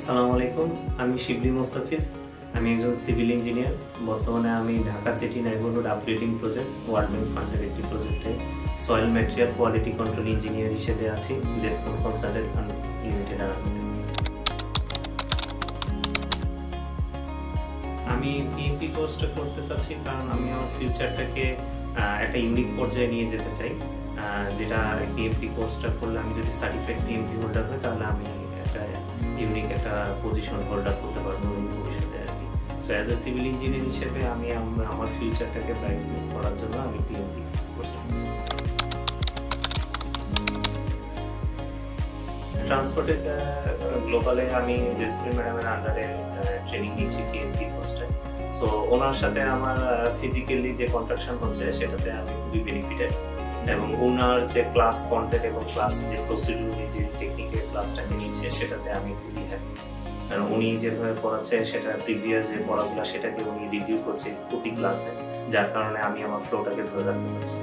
আসসালামু আলাইকুম, আমি শিবলি মোস্তাফিজ। আমি একজন সিভিল ইঞ্জিনিয়ার। বর্তমানে আমি Dhaka city neighbourhood upgrading project world bank ফান্ডের একটি প্রজেক্টে soil material quality control engineer হিসেবে আছি দেবকুন্ড কনসালটেন্ট লিমিটেড। আমি পিএমপি কোর্সটা করতে চাচ্ছি কারণ আমি আমার ফিউচারটাকে একটা ইউনিক পর্যায়ে নিয়ে যেতে চাই, যেটা পিএমপি কোর্সটা করলে আমি যদি সার্টিফাইড পিএমপি হোল্ডার হই তাহলে আমি একটা ইউনিক একটা পজিশন হোল্ডার করতে পারবো ভবিষ্যতে আর কি। So as a civil engineer হিসেবে আমি আমার ফিউচারটাকে ব্রাইট করার জন্য আমি পিএমপি কোর্স ট্রান্সপোর্টে গ্লোবালে আমি জেসমিন ম্যাডামের আন্ডারে ট্রেনিং নিচ্ছি পিএমপি কোর্সটা। সো ওনার সাথে আমার ফিজিক্যালি যে কন্ট্রাকশন হচ্ছে সেটাতে আমি খুবই বেনিফিটেড, এবং ওনার যে ক্লাস কন্টেন্ট এবং ক্লাস যে প্রসিডিউর যে টেকনিকের ক্লাসটাকে নিচ্ছে সেটাতে আমি খুবই হ্যাপি। কারণ উনি যেভাবে পড়াচ্ছে সেটা প্রিভিয়াস যে পড়াগুলো সেটাকে উনি রিভিউ করছে প্রতি ক্লাসে, যার কারণে আমি আমার ফ্লোটাকে ধরে রাখতে পারছি।